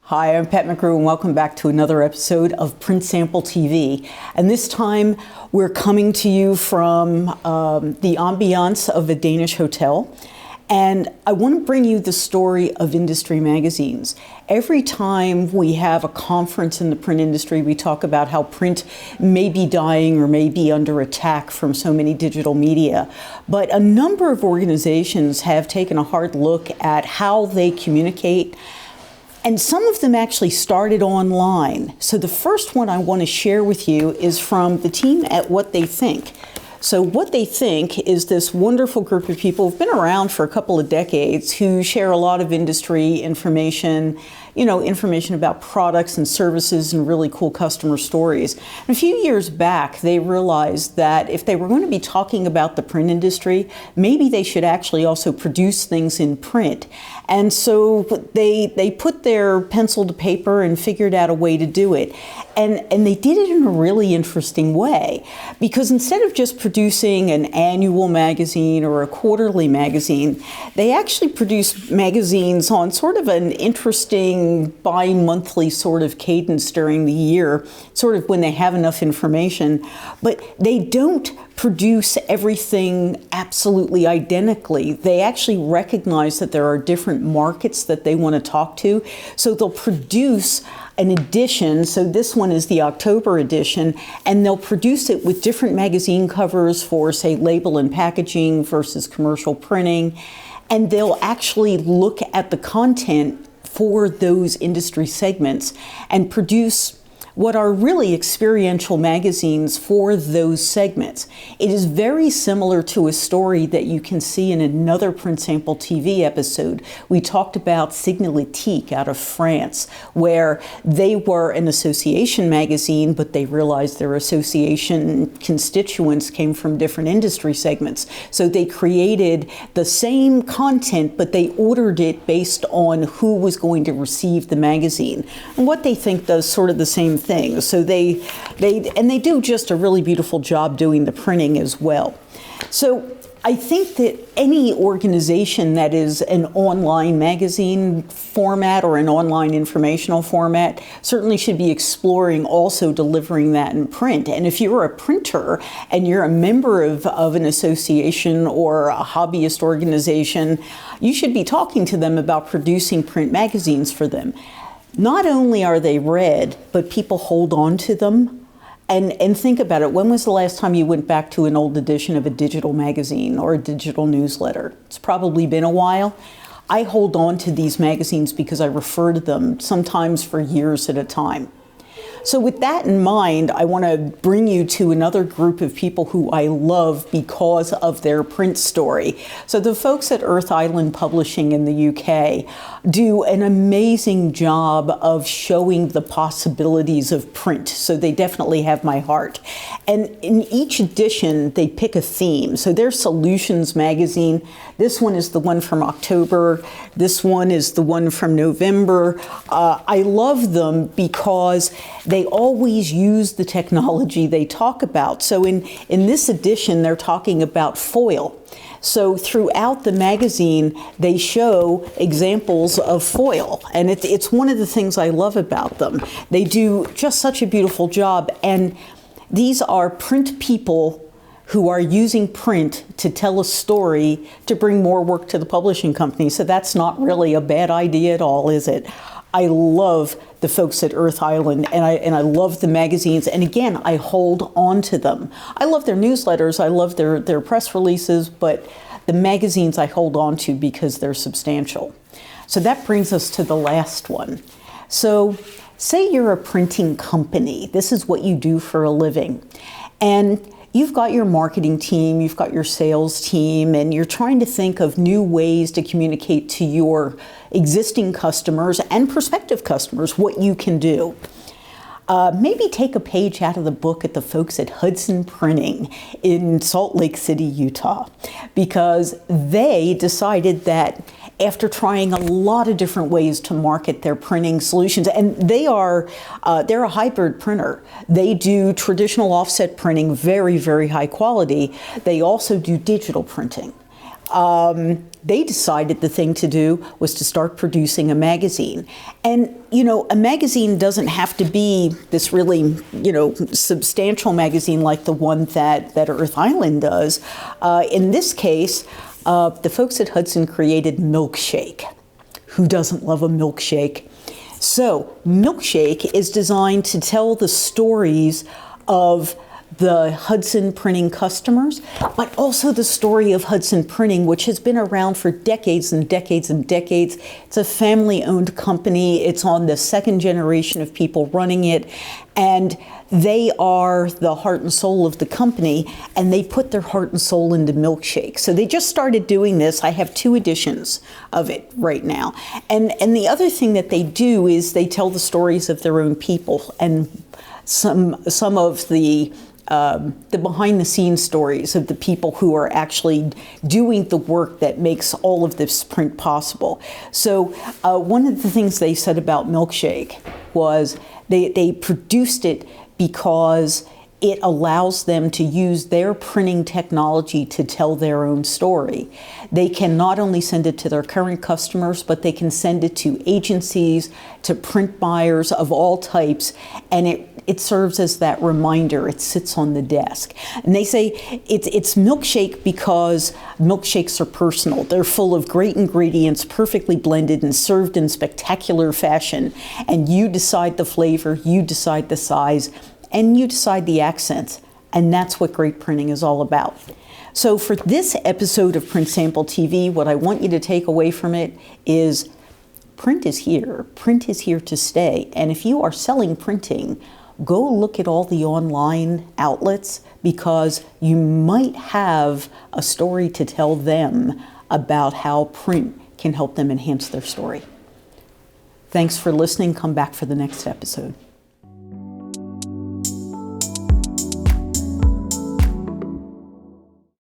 Hi, I'm Pat McGrew and welcome back to another episode of Print Sample TV. And this time we're coming to you from the ambiance of a Danish hotel. And I want to bring you the story of industry magazines. Every time we have a conference in the print industry, we talk about how print may be dying or may be under attack from so many digital media. But a number of organizations have taken a hard look at how they communicate. And some of them actually started online. So the first one I want to share with you is from the team at What They Think. So What They Think is this wonderful group of people who've been around for a couple of decades who share a lot of industry information, information about products and services and really cool customer stories. And a few years back, they realized that if they were going to be talking about the print industry, maybe they should actually also produce things in print. And so they put their pencil to paper and figured out a way to do it. And they did it in a really interesting way, because instead of just producing an annual magazine or a quarterly magazine, they actually produce magazines on sort of an interesting bi-monthly sort of cadence during the year, sort of when they have enough information. But they don't produce everything absolutely identically. They actually recognize that there are different markets that they want to talk to. So they'll produce an edition, so this one is the October edition, and they'll produce it with different magazine covers for, say, label and packaging versus commercial printing, and they'll actually look at the content for those industry segments and produce what are really experiential magazines for those segments. It is very similar to a story that you can see in another Print Sample TV episode. We talked about Signalétique out of France, where they were an association magazine, but they realized their association constituents came from different industry segments. So they created the same content, but they ordered it based on who was going to receive the magazine. And What They Think does sort of the same thing. So they do just a really beautiful job doing the printing as well. So I think that any organization that is an online magazine format or an online informational format certainly should be exploring also delivering that in print. And if you're a printer and you're a member of an association or a hobbyist organization, you should be talking to them about producing print magazines for them. Not only are they read, but people hold on to them. And think about it. When was the last time you went back to an old edition of a digital magazine or a digital newsletter? It's probably been a while. I hold on to these magazines because I refer to them sometimes for years at a time. So with that in mind, I want to bring you to another group of people who I love because of their print story. So the folks at Earth Island Publishing in the UK do an amazing job of showing the possibilities of print. So they definitely have my heart. And in each edition, they pick a theme. So their Solutions magazine, this one is the one from October. This one is the one from November. I love them because they always use the technology they talk about. So in this edition, they're talking about foil. So throughout the magazine, they show examples of foil. And it's one of the things I love about them. They do just such a beautiful job. And these are print people who are using print to tell a story to bring more work to the publishing company. So that's not really a bad idea at all, is it? I love the folks at Earth Island, and I love the magazines. And again, I hold on to them. I love their newsletters. I love their press releases, but the magazines I hold on to because they're substantial. So that brings us to the last one. So say you're a printing company. This is what you do for a living. And you've got your marketing team, you've got your sales team, and you're trying to think of new ways to communicate to your existing customers and prospective customers what you can do. Maybe take a page out of the book at the folks at Hudson Printing in Salt Lake City, Utah, because they decided that after trying a lot of different ways to market their printing solutions, and they're a hybrid printer. They do traditional offset printing, very, very high quality. They also do digital printing. they decided the thing to do was to start producing a magazine. And, you know, a magazine doesn't have to be this really, you know, substantial magazine like the one that Earth Island does. In this case, the folks at Hudson created Milkshake. Who doesn't love a milkshake? So, Milkshake is designed to tell the stories of the Hudson Printing customers, but also the story of Hudson Printing, which has been around for decades and decades and decades. It's a family-owned company. It's on the second generation of people running it, and they are the heart and soul of the company, and they put their heart and soul into Milkshake. So they just started doing this. I have 2 editions of it right now. And the other thing that they do is they tell the stories of their own people, and some of the behind-the-scenes stories of the people who are actually doing the work that makes all of this print possible. So one of the things they said about Milkshake was they produced it because it allows them to use their printing technology to tell their own story. They can not only send it to their current customers, but they can send it to agencies, to print buyers of all types, and it serves as that reminder. It sits on the desk. And they say it's Milkshake because milkshakes are personal. They're full of great ingredients, perfectly blended and served in spectacular fashion. And you decide the flavor, you decide the size, and you decide the accents. And that's what great printing is all about. So for this episode of Print Sample TV, what I want you to take away from it is print is here. Print is here to stay. And if you are selling printing, go look at all the online outlets, because you might have a story to tell them about how print can help them enhance their story. Thanks for listening. Come back for the next episode.